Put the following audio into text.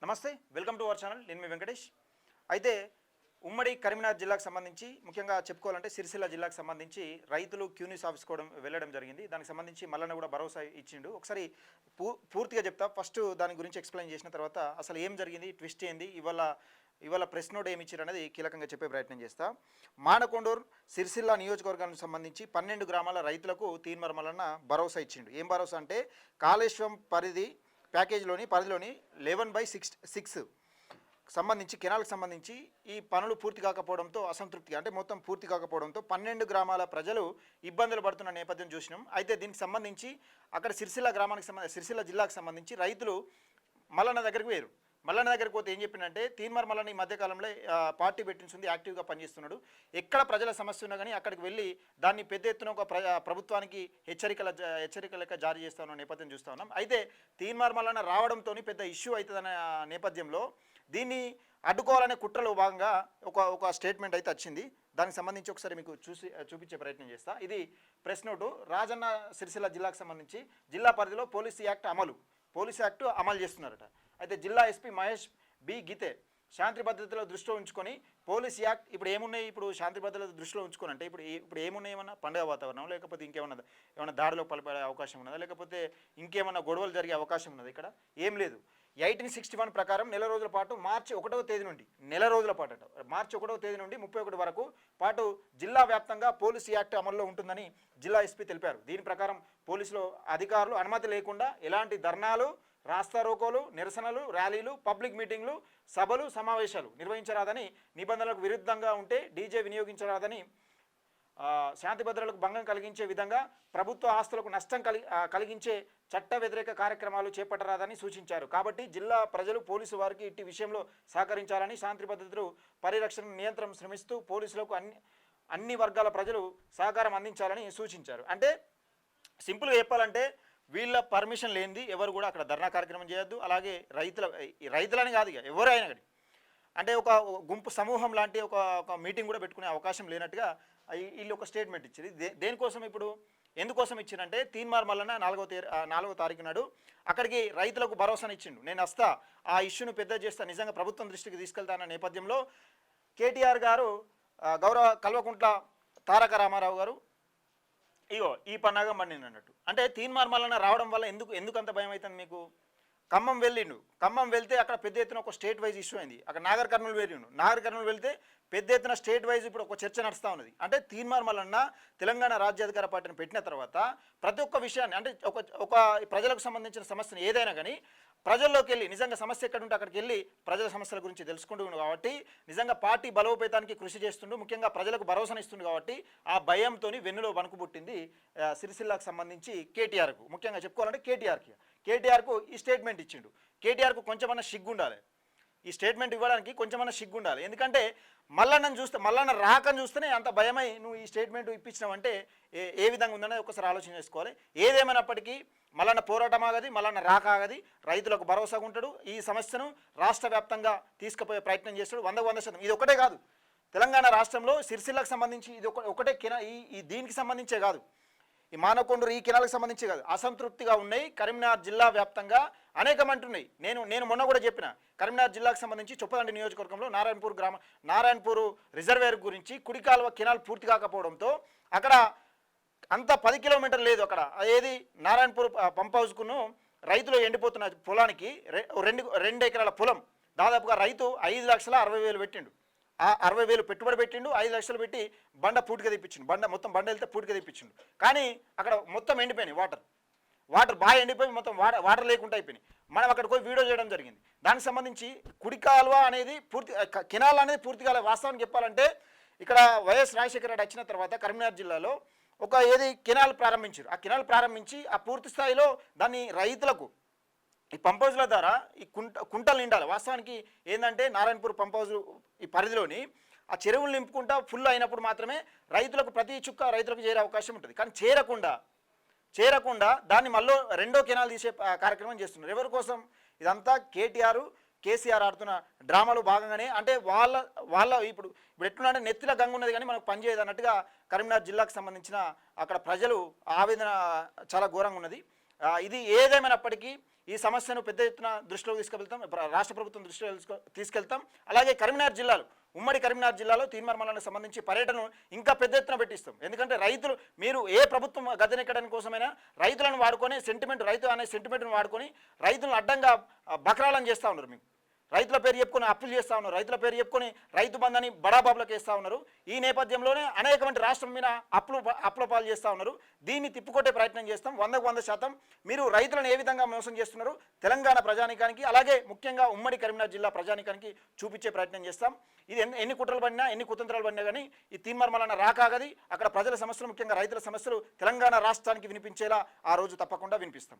నమస్తే, welcome to our channel. నేను మీ వెంకటేష్. అయితే ఉమ్మడి కరీంనగర్ జిల్లాకు సంబంధించి ముఖ్యంగా చెప్పుకోవాలంటే సిరిసిల్ల జిల్లాకు సంబంధించి రైతులు క్యూనిస్ ఆఫీస్ కూడా వెళ్ళడం జరిగింది. దానికి సంబంధించి మల్లన్న కూడా భరోసా ఇచ్చిండు. ఒకసారి పూర్తిగా చెప్తా. ఫస్ట్ దాని గురించి ఎక్స్ప్లెయిన్ చేసిన తర్వాత అసలు ఏం జరిగింది, ట్విస్ట్ ఏంది, ఇవాళ ప్రెస్ నోట్ ఏమి ఇచ్చారు అనేది కీలకంగా చెప్పే ప్రయత్నం చేస్తా. మానకొండూరు సిరిసిల్ల నియోజకవర్గానికి సంబంధించి 12 గ్రామాల రైతులకు తీన్మార్ మల్లన్న భరోసా ఇచ్చిండు. ఏం భరోసా అంటే కాళేశ్వరం పరిధిలోని 11/6 సంబంధించి కెనాల్కి సంబంధించి ఈ పనులు పూర్తి కాకపోవడంతో అసంతృప్తిగా అంటే మొత్తం పూర్తి కాకపోవడంతో 12 గ్రామాల ప్రజలు ఇబ్బందులు పడుతున్న నేపథ్యం చూసినాం. అయితే దీనికి సంబంధించి అక్కడ సిరిసిల్ల జిల్లాకు సంబంధించి రైతులు మల్లన్న దగ్గరికి వేరు. మల్లన్న దగ్గరికి పోతే ఏం చెప్పిందంటే తీన్మార్ మల్లన్న ఈ మధ్యకాలంలో పార్టీ పెట్టించింది, యాక్టివ్గా పనిచేస్తున్నాడు. ఎక్కడ ప్రజల సమస్య ఉన్నా కానీ అక్కడికి వెళ్ళి దాన్ని పెద్ద ఎత్తున ఒక ప్రభుత్వానికి హెచ్చరిక జారీ చేస్తున్న నేపథ్యం చూస్తూ ఉన్నాం. అయితే తీన్మార్ మల్లన్న రావడంతో పెద్ద ఇష్యూ అవుతుందనే నేపథ్యంలో దీన్ని అడ్డుకోవాలనే కుట్రలో భాగంగా ఒక స్టేట్మెంట్ అయితే వచ్చింది. దానికి సంబంధించి ఒకసారి మీకు చూపించే ప్రయత్నం చేస్తా. ఇది ప్రెస్ నోటు. రాజన్న సిరిసిల్ల జిల్లాకు సంబంధించి జిల్లా పరిధిలో పోలీసు యాక్ట్ అమలు చేస్తున్నారట. అయితే జిల్లా ఎస్పీ మహేష్ బి గీతే శాంతి భద్రతల దృష్టిలో ఉంచుకొని పోలీస్ యాక్ట్ ఇప్పుడు ఏమున్నాయి, ఇప్పుడు శాంతి భద్రతల దృష్టిలో ఉంచుకొని అంటే ఇప్పుడు ఏమున్నాయి, ఏమన్నా పండుగ వాతావరణం లేకపోతే ఏమన్నా దాడిలో పడిపడే అవకాశం ఉన్నదా, లేకపోతే ఇంకేమన్నా గొడవలు జరిగే అవకాశం ఉన్నది? ఇక్కడ ఏం లేదు. 1861 ప్రకారం నెల రోజుల పాటు మార్చి 1వ తేదీ నుండి మార్చి 1వ తేదీ నుండి 31 వరకు పాటు జిల్లా వ్యాప్తంగా పోలీసు యాక్ట్ అమల్లో ఉంటుందని జిల్లా ఎస్పీ తెలిపారు. దీని ప్రకారం పోలీసులు అధికారులు అనుమతి లేకుండా ఎలాంటి ధర్నాలు, రాస్తారోకోలు, నిరసనలు, ర్యాలీలు, పబ్లిక్ మీటింగ్లు, సభలు, సమావేశాలు నిర్వహించరాదని, నిబంధనలకు విరుద్ధంగా ఉంటే డీజే వినియోగించరాదని, శాంతి భద్రతలకు భంగం కలిగించే విధంగా ప్రభుత్వ ఆస్తులకు నష్టం కలిగించే చట్ట వ్యతిరేక కార్యక్రమాలు చేపట్టరాదని సూచించారు. కాబట్టి జిల్లా ప్రజలు పోలీసు వారికి ఇట్టి విషయంలో సహకరించాలని, శాంతి భద్రతలు పరిరక్షణ నియంత్రణ శ్రమిస్తూ పోలీసులకు అన్ని వర్గాల ప్రజలు సహకారం అందించాలని సూచించారు. అంటే సింపుల్గా చెప్పాలంటే వీళ్ళ పర్మిషన్ లేనిది ఎవరు కూడా అక్కడ ధర్నా కార్యక్రమం చేయొద్దు. అలాగే రైతులని కాదు, ఇక ఎవరైనా కానీ అంటే ఒక గుంపు సమూహం లాంటి ఒక మీటింగ్ కూడా పెట్టుకునే అవకాశం లేనట్టుగా వీళ్ళు ఒక స్టేట్మెంట్ ఇచ్చింది. దేనికోసం ఇప్పుడు ఎందుకోసం ఇచ్చిందంటే తీన్మార్ మల్లన్న 4వ తారీఖు నాడు అక్కడికి రైతులకు భరోసాను ఇచ్చిండు. నేను వస్తా, ఆ ఇష్యూను పెద్ద చేస్తా, నిజంగా ప్రభుత్వం దృష్టికి తీసుకెళ్తానన్న నేపథ్యంలో కేటీఆర్ గారు, గౌరవ కల్వకుంట్ల తారక రామారావు గారు ఇగో ఈ పన్నాగం పండింది అన్నట్టు. అంటే తీన్మార్ మల్లన్న రావడం వల్ల ఎందుకు అంత భయం అవుతుంది మీకు? ఖమ్మం వెళ్తే అక్కడ పెద్ద ఎత్తున ఒక స్టేట్ వైజ్ ఇష్యూ అయింది. అక్కడ నాగర్ కర్నూలు వెళ్తే పెద్ద ఎత్తున స్టేట్ వైజ్ ఇప్పుడు ఒక చర్చ నడుస్తూ ఉన్నది. అంటే తీన్మార్ మల్లన్న తెలంగాణ రాజ్యాధికార పార్టీని పెట్టిన తర్వాత ప్రతి ఒక్క విషయాన్ని అంటే ఒక ప్రజలకు సంబంధించిన సమస్యను ఏదైనా కానీ ప్రజల్లోకి వెళ్ళి నిజంగా సమస్య ఎక్కడ ఉంటే అక్కడికి వెళ్ళి ప్రజల సమస్యల గురించి తెలుసుకుంటుండు కాబట్టి నిజంగా పార్టీ బలోపేతానికి కృషి చేస్తుండు, ముఖ్యంగా ప్రజలకు భరోసాను ఇస్తుంది కాబట్టి ఆ భయంతో వెన్నులో వణుకు పుట్టింది సిరిసిల్లాకు సంబంధించి కేటీఆర్కు. ముఖ్యంగా చెప్పుకోవాలంటే కేటీఆర్కు ఈ స్టేట్మెంట్ ఇచ్చిండు. కేటీఆర్కు కొంచెమన్నా సిగ్గు ఉండాలి, ఈ స్టేట్మెంట్ ఇవ్వడానికి కొంచెమన్నా సిగ్గు ఉండాలి. ఎందుకంటే మల్లన్న రాకని చూస్తేనే అంత భయమై నువ్వు ఈ స్టేట్మెంట్ ఇప్పించినావంటే ఏ విధంగా ఉందనేది ఒకసారి ఆలోచన చేసుకోవాలి. ఏదేమైనప్పటికీ మల్లన్న పోరాటం ఆగది, మల్లన్న రాక ఆగది, రైతులకు భరోసాగా ఉంటాడు. ఈ సమస్యను రాష్ట్ర వ్యాప్తంగా తీసుకుపోయే ప్రయత్నం చేస్తాడు 100%. ఇది ఒకటే కాదు, తెలంగాణ రాష్ట్రంలో సిరిసిల్లకు సంబంధించి ఇది ఒకటే దీనికి సంబంధించే కాదు, ఈ మానకొండూరు ఈ కెనాల్కి సంబంధించి కాదు, అసంతృప్తిగా ఉన్నాయి. కరీంనగర్ జిల్లా వ్యాప్తంగా అనేకమంటున్నాయి. నేను మొన్న కూడా చెప్పిన కరీంనగర్ జిల్లాకు సంబంధించి చొప్పదండి నియోజకవర్గంలో నారాయణపూర్ రిజర్వేర్ గురించి కుడి కాలువ కెనాల్ పూర్తి కాకపోవడంతో అక్కడ అంత 10 కిలోమీటర్లు లేదు. అక్కడ ఏది నారాయణపూర్ పంప్ హౌస్కును రైతులు ఎండిపోతున్న పొలానికి 2 ఎకరాల పొలం దాదాపుగా రైతు 5,60,000 పెట్టిండు. ఆ 60,000 పెట్టుబడి పెట్టిండు, 5 లక్షలు పెట్టి బండ పూటిగా తెప్పించిండు. మొత్తం బండ వెళ్తే పూటిగా తెప్పించిండు. కానీ అక్కడ మొత్తం ఎండిపోయినాయి, వాటర్ బాగా ఎండిపోయి మొత్తం వాటర్ లేకుండా అయిపోయినాయి. మనం అక్కడ పోయి వీడియో చేయడం జరిగింది. దానికి సంబంధించి కుడి కాలువ అనేది కెనాల్ అనేది పూర్తి కాలే. వాస్తవానికి చెప్పాలంటే ఇక్కడ వైఎస్ రాజశేఖర రెడ్డి వచ్చిన తర్వాత కరీంనగర్ జిల్లాలో ఒక కెనాల్ ప్రారంభించారు. ఆ కెనాల్ ప్రారంభించి ఆ పూర్తి స్థాయిలో దాన్ని రైతులకు ఈ పంప్ హౌజ్ల ద్వారా ఈ కుంటలు నిండాలి. వాస్తవానికి ఏంటంటే నారాయణపూర్ పంప్ హౌజ్ ఈ పరిధిలోని ఆ చెరువులు నింపుకుంటా ఫుల్ అయినప్పుడు మాత్రమే రైతులకు ప్రతి చుక్క రైతులకు చేరే అవకాశం ఉంటుంది. కానీ చేరకుండా దాన్ని మళ్ళీ 2వ కెనాల్ తీసే కార్యక్రమం చేస్తున్నారు. ఎవరి కోసం? ఇదంతా కేసీఆర్ ఆడుతున్న డ్రామాలో భాగంగానే. అంటే వాళ్ళ ఇప్పుడు ఎట్లున్నారంటే నెత్తిల గంగ ఉన్నది కానీ మనకు పనిచేయదు అన్నట్టుగా కరీంనగర్ జిల్లాకు సంబంధించిన అక్కడ ప్రజలు ఆవేదన చాలా ఘోరంగా ఉన్నది. ఇది ఏదేమైనప్పటికీ ఈ సమస్యను పెద్ద ఎత్తున దృష్టిలోకి తీసుకెళ్తాం, రాష్ట్ర ప్రభుత్వం దృష్టిలో తీసుకెళ్తాం. అలాగే కరీంనగర్ జిల్లాలో, ఉమ్మడి కరీంనగర్ జిల్లాలో తీన్మార్ మల్లన్నకు సంబంధించి పర్యటన ఇంకా పెద్ద ఎత్తున పెట్టిస్తాం. ఎందుకంటే రైతులు, మీరు ఏ ప్రభుత్వం గద్దెనెక్కడానికి కోసమైనా రైతులను వాడుకొని రైతు అనే సెంటిమెంట్ను వాడుకొని రైతులను అడ్డంగా బకరాలను చేస్తూ ఉన్నారు. మీకు రైతుల పేరు చెప్పుకొని అప్పులు చేస్తూ ఉన్నారు, రైతుల పేరు చెప్పుకొని రైతు బంధని బడాబాబులకు వేస్తూ ఉన్నారు. ఈ నేపథ్యంలోనే అనేకమంది రాష్ట్రం మీద అప్పుల పాలు చేస్తూ ఉన్నారు. దీన్ని తిప్పుకొట్టే ప్రయత్నం చేస్తాం. 100% మీరు రైతులను ఏ విధంగా మోసం చేస్తున్నారు తెలంగాణ ప్రజానికానికి, అలాగే ముఖ్యంగా ఉమ్మడి కరీంనగర్ జిల్లా ప్రజానికానికి చూపించే ప్రయత్నం చేస్తాం. ఇది ఎన్ని కుట్రలు పడినా, ఎన్ని కుతంత్రాలు పడినా కానీ ఈ తీన్మార్ మల్లన్న రాకాగది. అక్కడ ప్రజల సమస్యలు, ముఖ్యంగా రైతుల సమస్యలు తెలంగాణ రాష్ట్రానికి వినిపించేలా ఆ రోజు తప్పకుండా వినిపిస్తాం.